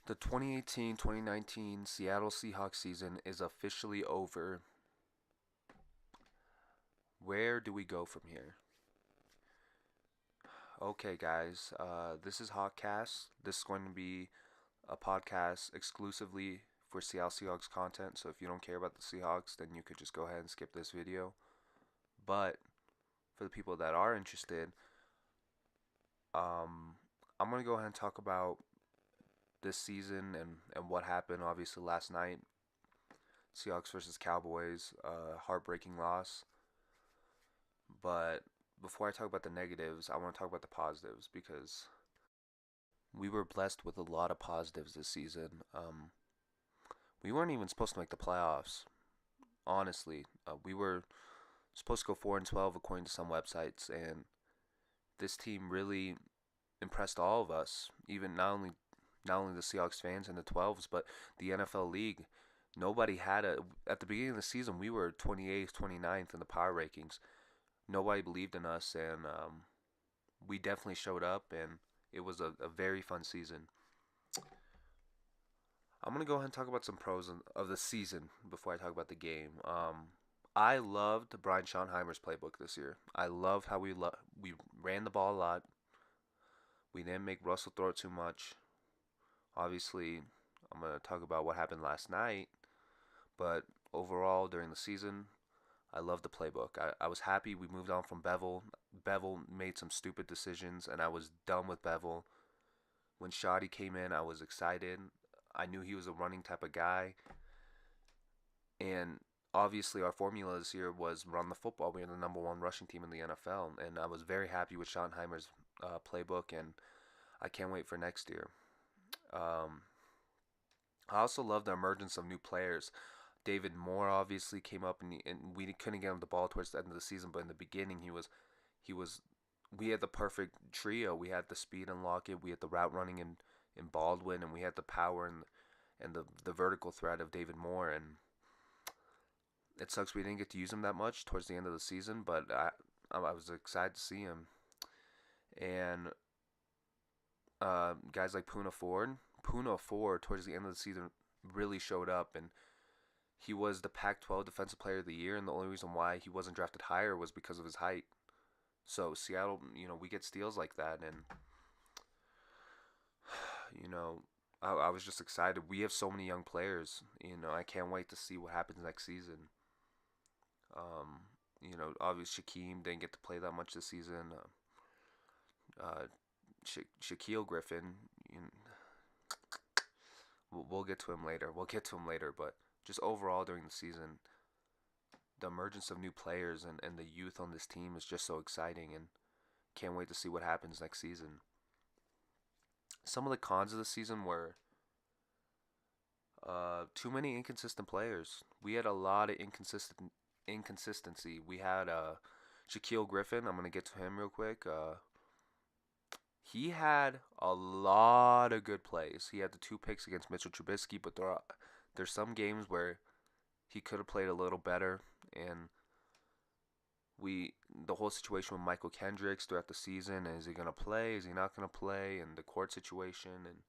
The 2018-2019 Seattle Seahawks season is officially over. Where do we go from here? Okay, guys, this is Hawkast. This is going to be a podcast exclusively for Seattle Seahawks content. So if you don't care about the Seahawks, then you could just go ahead and skip this video. But for the people that are interested, um, I'm going to go ahead and talk about this season and what happened, obviously, last night. Seahawks versus Cowboys, heartbreaking loss. But before I talk about the negatives, I want to talk about the positives because we were blessed with a lot of positives this season. We weren't even supposed to make the playoffs. Honestly, we were supposed to go 4-12 according to some websites, and this team really impressed all of us. Even not only the Seahawks fans and the 12s, but the NFL league. Nobody had a at the beginning of the season. We were 28th, 29th in the power rankings. Nobody believed in us, and we definitely showed up, and it was a very fun season. I'm gonna go ahead and talk about some pros of the season before I talk about the game. I loved Brian Schottenheimer's playbook this year. I loved how we ran the ball a lot. We didn't make Russell throw it too much. Obviously, I'm gonna talk about what happened last night, but overall during the season, I loved the playbook. I was happy we moved on from Bevel. Bevel made some stupid decisions, and I was done with Bevel. When Shoddy came in, I was excited. I knew he was a running type of guy. And obviously, our formula this year was run the football. We are the number one rushing team in the NFL. And I was very happy with Schottenheimer's playbook, and I can't wait for next year. Um, I also love the emergence of new players. David Moore obviously came up, and we couldn't get him the ball towards the end of the season, but in the beginning he was we had the perfect trio. We had the speed in Lockett, we had the route running in Baldwin, and we had the power and the vertical threat of David Moore. And it sucks we didn't get to use him that much towards the end of the season, but I was excited to see him. And guys like Puna Ford towards the end of the season really showed up, and he was the Pac-12 Defensive Player of the Year, and the only reason why he wasn't drafted higher was because of his height. So Seattle, we get steals like that, and you know, I was just excited. We have so many young players. I can't wait to see what happens next season. Obviously Shaquem didn't get to play that much this season. Shaquille Griffin, you know, we'll get to him later. We'll get to him later, but just overall during the season, the emergence of new players and the youth on this team is just so exciting, and can't wait to see what happens next season. Some of the cons of the season were too many inconsistent players. We had a lot of inconsistency. We had Shaquille Griffin. I'm gonna get to him real quick. He had a lot of good plays. He had the two picks against Mitchell Trubisky, but there's some games where he could have played a little better, and the whole situation with Michael Kendricks throughout the season. Is he gonna play? Is he not gonna play? And the court situation, and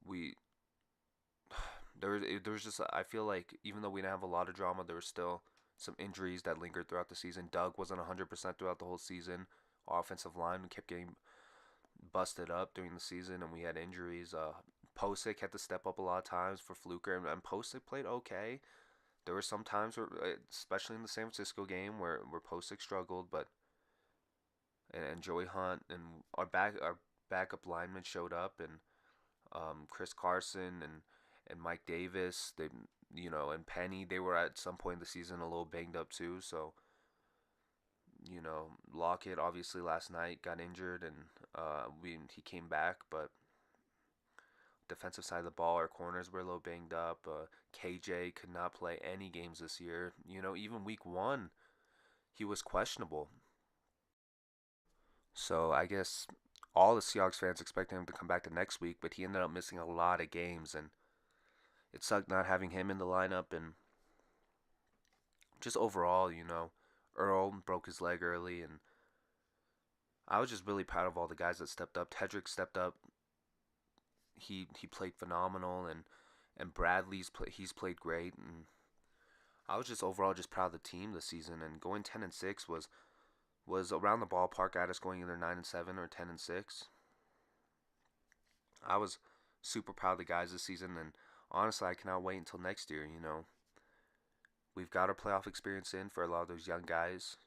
we there was just, I feel like even though we didn't have a lot of drama, there was still some injuries that lingered throughout the season. Doug wasn't 100% throughout the whole season. Our offensive line kept getting busted up during the season, and we had injuries. Posick had to step up a lot of times for Fluker, and Posick played okay. There were some times where, especially in the San Francisco game, where Posick struggled, but and Joey Hunt and our backup linemen showed up, and Chris Carson and Mike Davis, and Penny, they were at some point in the season a little banged up too. So Lockett obviously last night got injured, and he came back, but defensive side of the ball, our corners were a little banged up. KJ could not play any games this year. Even week one, he was questionable. So I guess all the Seahawks fans expected him to come back the next week, but he ended up missing a lot of games, and it sucked not having him in the lineup. And just overall, Earl broke his leg early, and I was just really proud of all the guys that stepped up. Tedrick stepped up. he played phenomenal, and he's played great, and I was just overall just proud of the team this season. And going 10-6 was around the ballpark at us going either 9-7 or 10-6. I was super proud of the guys this season, and honestly, I cannot wait until next year. We've got our playoff experience in for a lot of those young guys.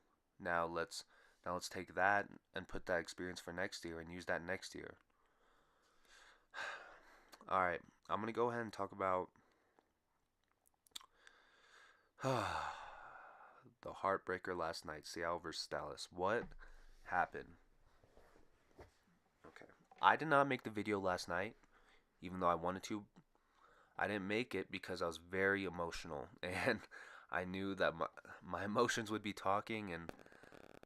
Now let's take that and put that experience for next year and use that next year. All right, I'm gonna go ahead and talk about the heartbreaker last night, Seattle versus Dallas. What happened? Okay, I did not make the video last night, even though I wanted to. I didn't make it because I was very emotional, and I knew that my emotions would be talking, and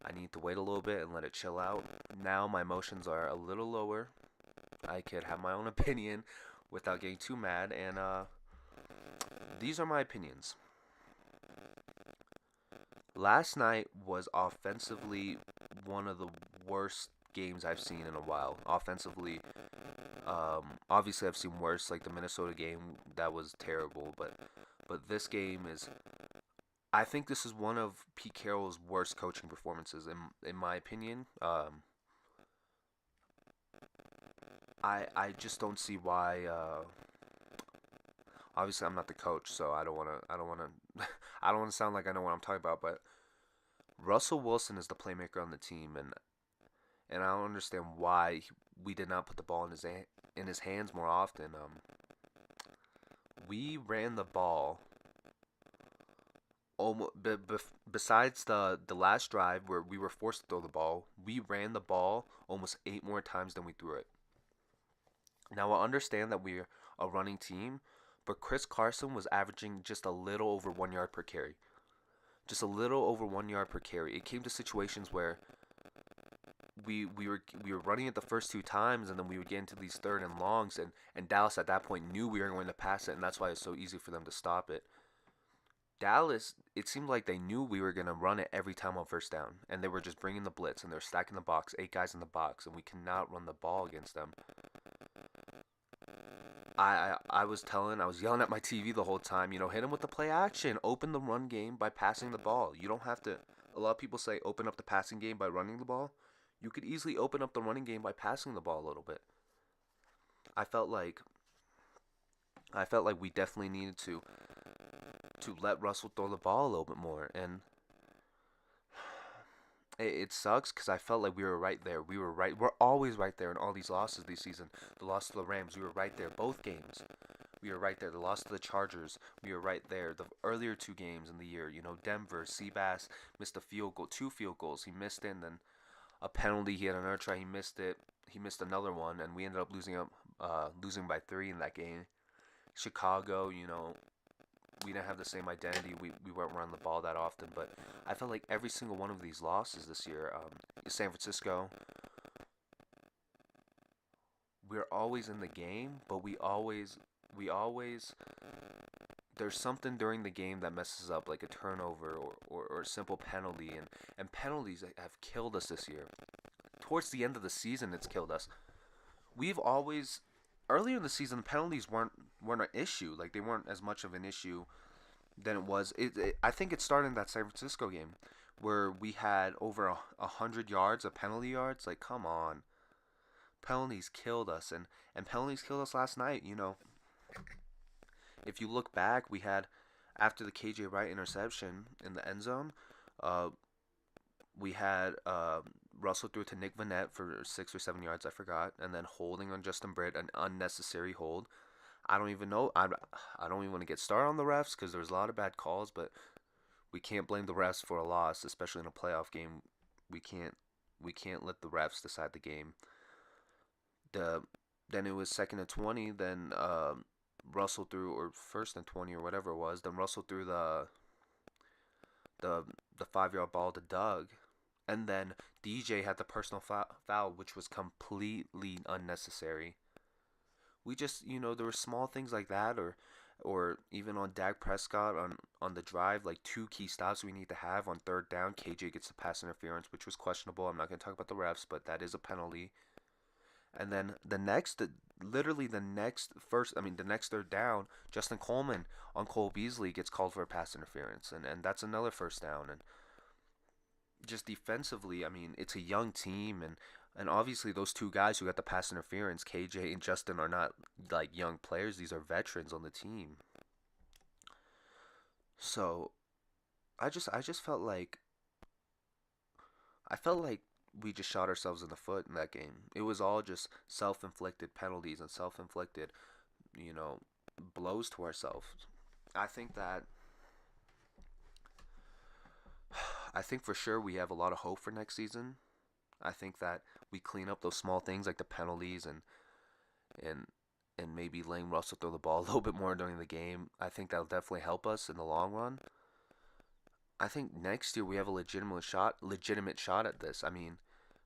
I need to wait a little bit and let it chill out. Now my emotions are a little lower. I could have my own opinion without getting too mad, and these are my opinions. Last night was offensively one of the worst games I've seen in a while. Offensively, obviously I've seen worse, like the Minnesota game. That was terrible, but this game is. I think this is one of Pete Carroll's worst coaching performances, in my opinion. I just don't see why. Obviously, I'm not the coach, so I don't wanna I don't wanna sound like I know what I'm talking about. But Russell Wilson is the playmaker on the team, and I don't understand why we did not put the ball in his hands more often. We ran the ball almost besides the last drive where we were forced to throw the ball. We ran the ball almost 8 more times than we threw it. Now I understand that we're a running team, but Chris Carson was averaging just a little over 1 yard per carry. Just a little over 1 yard per carry. It came to situations where we were running it the first 2 times, and then we would get into these third and longs, and Dallas at that point knew we were going to pass it, and that's why it's so easy for them to stop it. Dallas, it seemed like they knew we were going to run it every time on first down, and they were just bringing the blitz, and they were stacking the box, 8 guys in the box, and we cannot run the ball against them. I was yelling at my TV the whole time, hit him with the play action, open the run game by passing the ball. You don't have to. A lot of people say open up the passing game by running the ball. You could easily open up the running game by passing the ball a little bit. I felt like we definitely needed to let Russell throw the ball a little bit more, and it sucks because I felt like we were right there. We're always right there in all these losses this season. The loss to the Rams, we were right there. Both games, we were right there. The loss to the Chargers, we were right there. The earlier 2 games in the year, Denver, Seabass missed a field goal, 2 field goals. He missed it, and then a penalty. He had another try. He missed it. He missed another one, and we ended up losing by 3 in that game. Chicago, we didn't have the same identity. We weren't running the ball that often, but I felt like every single one of these losses this year, San Francisco, we're always in the game, but we always, there's something during the game that messes up, like a turnover or a simple penalty, and penalties have killed us this year. Towards the end of the season, it's killed us. We've always Earlier in the season, penalties weren't an issue. Like, they weren't as much of an issue than it was. I think it started in that San Francisco game where we had over 100 yards of penalty yards. Like, come on, penalties killed us, and penalties killed us last night. If you look back, we had after the KJ Wright interception in the end zone, we had Russell threw to Nick Vanette for 6 or 7 yards, I forgot, and then holding on Justin Britt, an unnecessary hold. I don't even know. I don't even want to get started on the refs because there was a lot of bad calls, but we can't blame the refs for a loss, especially in a playoff game. We can't let the refs decide the game. Then it was 2nd and 20. Then Russell threw, or 1st and 20 or whatever it was. Then Russell threw the 5-yard ball to Doug. And then DJ had the personal foul, which was completely unnecessary. We just, there were small things like that, or even on Dak Prescott on the drive, like 2 key stops we need to have on 3rd down. KJ gets the pass interference, which was questionable. I'm not going to talk about the refs, but that is a penalty. And then literally the next first, I mean, the next third down, Justin Coleman on Cole Beasley gets called for a pass interference, and that's another first down. And just defensively, I mean, it's a young team, and obviously those two guys who got the pass interference, KJ and Justin, are not like young players. These are veterans on the team. So I just felt like we just shot ourselves in the foot in that game. It was all just self-inflicted penalties and self-inflicted, you know, blows to ourselves. I think that I think for sure we have a lot of hope for next season. I think that we clean up those small things like the penalties and and maybe letting Russell throw the ball a little bit more during the game. I think that'll definitely help us in the long run. I think next year we have a legitimate shot at this. I mean,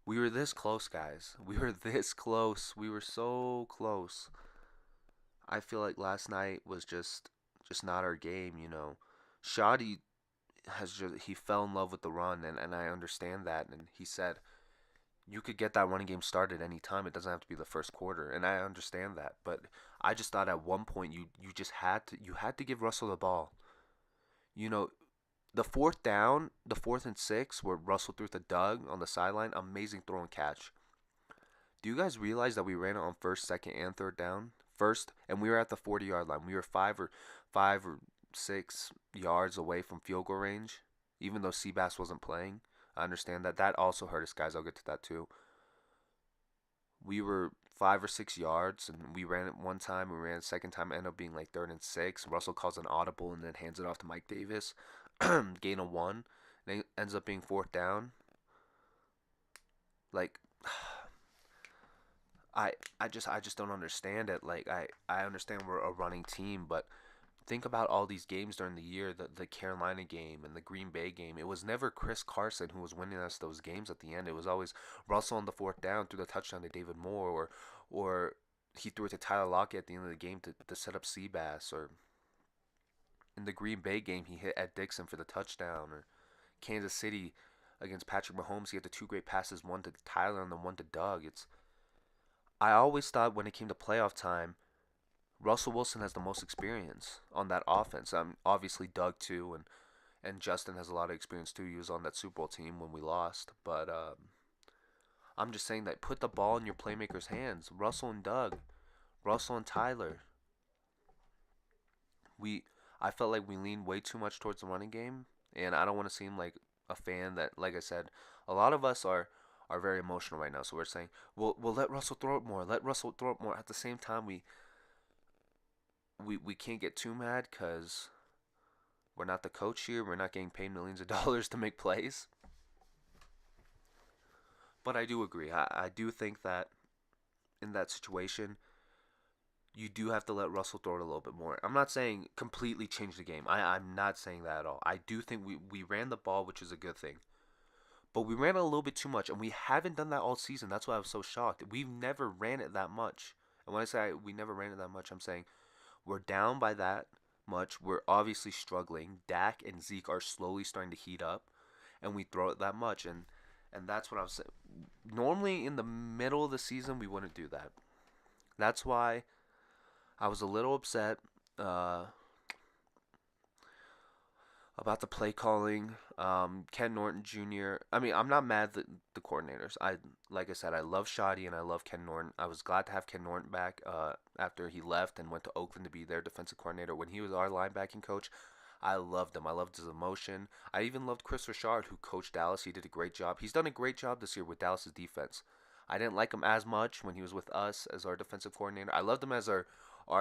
we were this close, guys. We were this close. We were so close. I feel like last night was just not our game, you know. Shoddy he fell in love with the run, and I understand that. And he said you could get that running game started any time. It doesn't have to be the first quarter, and I understand that. But I just thought at one point you just had to give Russell the ball. You know, the fourth down, the 4th and 6, where Russell threw it to Doug on the sideline, amazing throw and catch. Do you guys realize that we ran it on first, second, and third down? First, and we were at the 40-yard line. We were 5 or 6 yards away from field goal range, even though Seabass wasn't playing. I understand that. That also hurt us, guys. I'll get to that too. We were 5 or 6 yards, and we ran it one time. We ran it a second time. It ended up being like 3rd and 6. Russell calls an audible and then hands it off to Mike Davis. Gain of one. And it ends up being fourth down. Like, I just don't understand it. Like I understand we're a running team, but think about all these games during the year, the Carolina game and the Green Bay game. It was never Chris Carson who was winning us those games at the end. It was always Russell on the fourth down through the touchdown to David Moore, or he threw it to Tyler Lockett at the end of the game to set up Seabass, or in the Green Bay game he hit Ed Dixon for the touchdown, or Kansas City against Patrick Mahomes, he had the two great passes, one to Tyler and then one to Doug. It's I always thought when it came to playoff time, Russell Wilson has the most experience on that offense. Obviously Doug too, and Justin has a lot of experience too. He was on that Super Bowl team when we lost. But I'm just saying that put the ball in your playmakers' hands. Russell and Doug, Russell and Tyler. We I felt like we leaned way too much towards the running game, and I don't want to seem like a fan that, like I said, a lot of us are very emotional right now. So we're saying, we'll let Russell throw it more. Let Russell throw it more. At the same time, we can't get too mad because we're not the coach here. We're not getting paid millions of dollars to make plays. But I do agree. I do think that in that situation, you do have to let Russell throw it a little bit more. I'm not saying completely change the game. I'm not saying that at all. I do think we ran the ball, which is a good thing. But we ran it a little bit too much, and we haven't done that all season. That's why I was so shocked. We've never ran it that much. And when I say we never ran it that much, I'm saying we're down by that much. We're obviously struggling. Dak and Zeke are slowly starting to heat up, and we throw it that much. And that's what I was saying. Normally, in the middle of the season, we wouldn't do that. That's why I was a little upset about the play calling. Ken Norton Jr. I mean, I'm not mad at the coordinators. Like I said, I love Shoddy and I love Ken Norton. I was glad to have Ken Norton back after he left and went to Oakland to be their defensive coordinator. When he was our linebacking coach, I loved him. I loved his emotion. I even loved Chris Richard, who coached Dallas. He did a great job. He's done a great job this year with Dallas's defense. I didn't like him as much when he was with us as our defensive coordinator. I loved him as our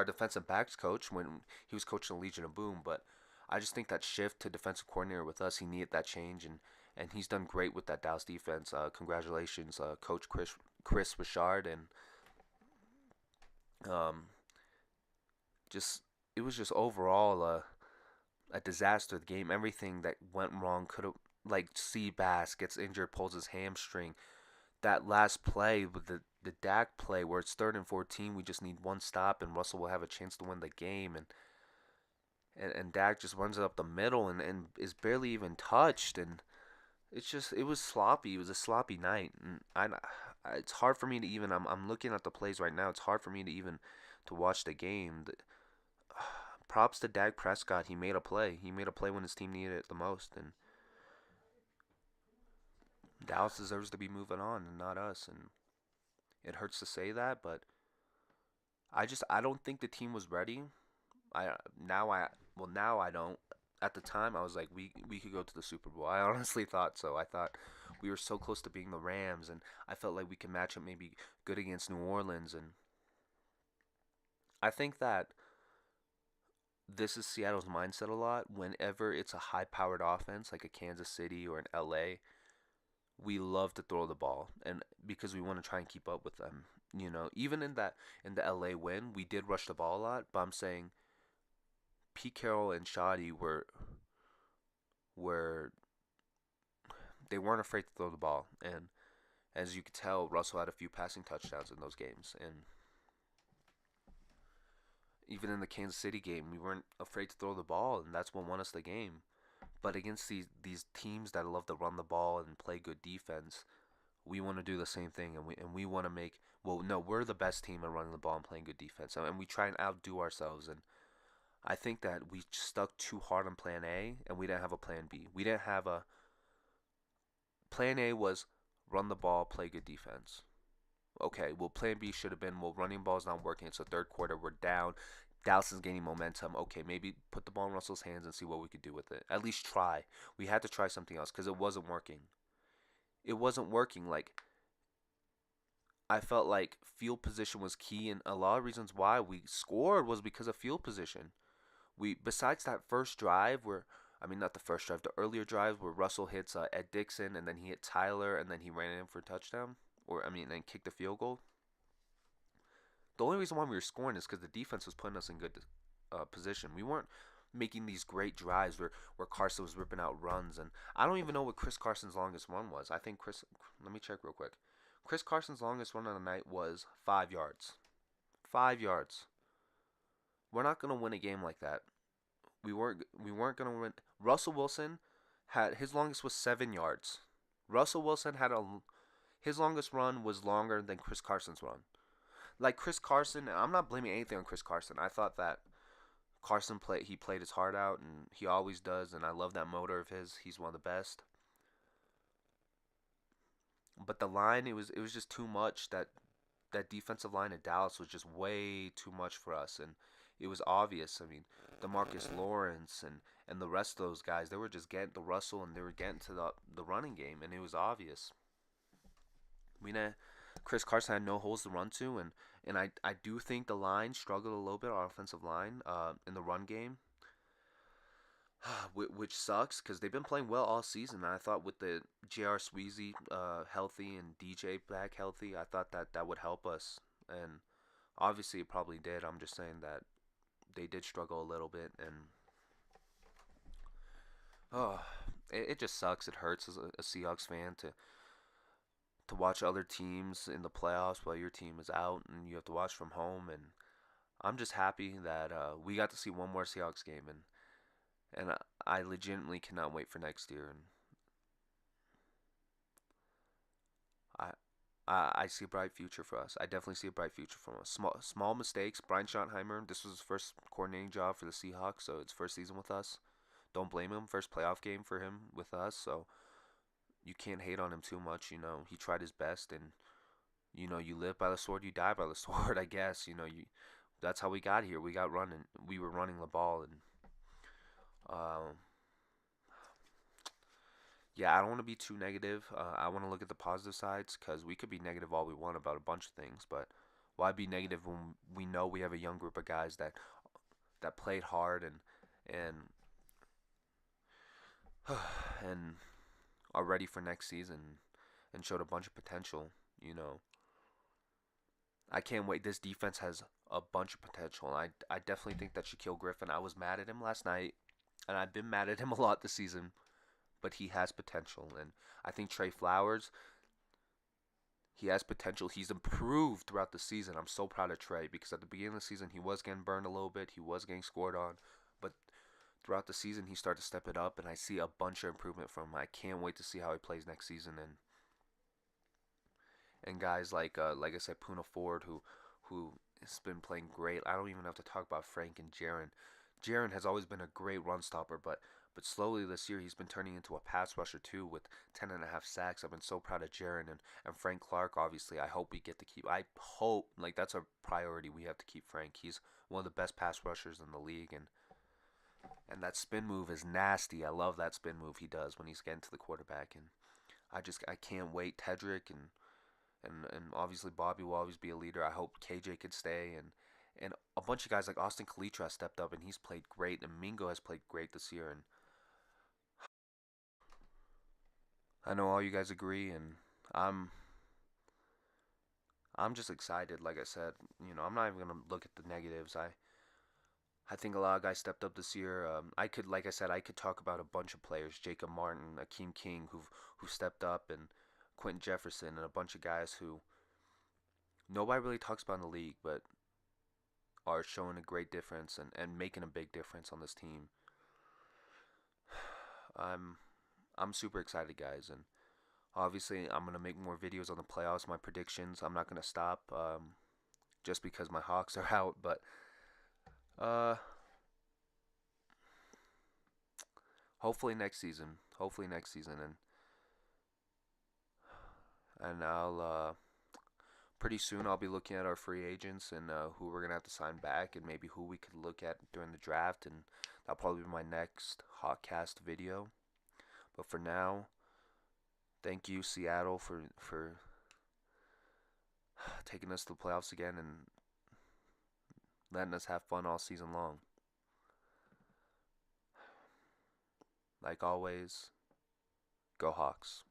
defensive backs coach when he was coaching the Legion of Boom, but I just think that shift to defensive coordinator with us, he needed that change, and he's done great with that Dallas defense. Congratulations, Coach Chris Richard, and um, just it was just overall a disaster. The game, everything that went wrong could have, like Bass gets injured, pulls his hamstring. That last play with the Dak play where it's 3rd and 14, we just need one stop and Russell will have a chance to win the game, and Dak just runs it up the middle and is barely even touched, and it was sloppy. It was a sloppy night, and It's hard for me to even. I'm looking at the plays right now. It's hard for me to even to watch the game. Props to Dak Prescott. He made a play. He made a play when his team needed it the most, and Dallas deserves to be moving on and not us. And it hurts to say that, but I don't think the team was ready. I now I well now I don't. At the time, I was like, we could go to the Super Bowl. I honestly thought so. I thought we were so close to being the Rams, and I felt like we could match up maybe good against New Orleans. And I think that this is Seattle's mindset a lot. Whenever it's a high-powered offense like a Kansas City or an LA, we love to throw the ball, and because we want to try and keep up with them. Even in the LA win, we did rush the ball a lot. But I'm saying Pete Carroll and Shoddy were they weren't afraid to throw the ball, and as you could tell, Russell had a few passing touchdowns in those games, and even in the Kansas City game, we weren't afraid to throw the ball, and that's what won us the game. But against these teams that love to run the ball and play good defense, we want to do the same thing, and we want to make well, no, we're the best team at running the ball and playing good defense, and we try and outdo ourselves. And I think that we stuck too hard on Plan A, and we didn't have a Plan B. We didn't have a Plan A was run the ball, play good defense. Okay, well, Plan B should have been, well, running ball's not working. It's the third quarter. We're down. Dallas is gaining momentum. Okay, maybe put the ball in Russell's hands and see what we could do with it. At least try. We had to try something else because it wasn't working. It wasn't working. Like, I felt like field position was key, and a lot of reasons why we scored was because of field position. Besides that first drive where, I mean, not the first drive, the earlier drive where Russell hits Ed Dixon and then he hit Tyler and then he ran in for a touchdown, or I mean, and kicked the field goal. The only reason why we were scoring is because the defense was putting us in good position. We weren't making these great drives where Carson was ripping out runs, and I don't even know what Chris Carson's longest run was. I think Chris. Let me check real quick. Chris Carson's longest run of the night was 5 yards. 5 yards. We're not gonna win a game like that. We weren't gonna win. Russell Wilson had his longest was 7 yards. Russell Wilson had a his longest run was longer than Chris Carson's run. Like Chris Carson, I'm not blaming anything on Chris Carson. I thought that he played his heart out and he always does, and I love that motor of his. He's one of the best. But the line, it was just too much. That defensive line at Dallas was just way too much for us, and it was obvious. I mean, Demarcus Lawrence and the rest of those guys, they were just getting to Russell and they were getting to the running game, and it was obvious. We know Chris Carson had no holes to run to, and I do think the line struggled a little bit, our offensive line, in the run game, which sucks because they've been playing well all season. And I thought with the J.R. Sweezy healthy and DJ back healthy, I thought that that would help us, and obviously it probably did. I'm just saying that they did struggle a little bit, and oh, it just sucks. It hurts as a Seahawks fan to watch other teams in the playoffs while your team is out and you have to watch from home. And I'm just happy that we got to see one more Seahawks game, and I legitimately cannot wait for next year. And I. I see a bright future for us. I definitely see a bright future for us. Small mistakes. Brian Schottenheimer, this was his first coordinating job for the Seahawks, so it's first season with us. Don't blame him. First playoff game for him with us, so you can't hate on him too much. He tried his best, and you live by the sword, you die by the sword. I guess that's how we got here. We got running. We were running the ball, and um, yeah, I don't want to be too negative. I want to look at the positive sides because we could be negative all we want about a bunch of things, but why be negative when we know we have a young group of guys that played hard and and are ready for next season and showed a bunch of potential. You know, I can't wait. This defense has a bunch of potential. I definitely think that Shaquille Griffin. I was mad at him last night, and I've been mad at him a lot this season, but he has potential, and I think Trey Flowers. He has potential. He's improved throughout the season. I'm so proud of Trey because at the beginning of the season he was getting burned a little bit. He was getting scored on, but throughout the season he started to step it up, and I see a bunch of improvement from him. I can't wait to see how he plays next season, and guys like I said, Puna Ford, who has been playing great. I don't even have to talk about Frank and Jaron. Jaron has always been a great run stopper, but slowly this year he's been turning into a pass rusher too with 10.5 sacks. I've been so proud of Jaron and Frank Clark. Obviously, I hope we get to keep. I hope like that's a priority. We have to keep Frank. He's one of the best pass rushers in the league, and that spin move is nasty. I love that spin move he does when he's getting to the quarterback, and I can't wait. Tedrick and obviously Bobby will always be a leader. I hope KJ could stay, and a bunch of guys like Austin Kalitra stepped up and he's played great, and Mingo has played great this year, and I know all you guys agree, and I'm I'm just excited. Like I said, I'm not even gonna look at the negatives. I think a lot of guys stepped up this year. Like I said, I could talk about a bunch of players: Jacob Martin, Akeem King, who stepped up, and Quentin Jefferson, and a bunch of guys who nobody really talks about in the league, but are showing a great difference and making a big difference on this team. I'm I'm super excited, guys, and obviously I'm gonna make more videos on the playoffs, my predictions. I'm not gonna stop just because my Hawks are out, but uh, hopefully next season, and I'll pretty soon I'll be looking at our free agents and who we're gonna have to sign back, and maybe who we could look at during the draft, and that'll probably be my next Hawkast video. But for now, thank you Seattle for taking us to the playoffs again and letting us have fun all season long. Like always, go Hawks.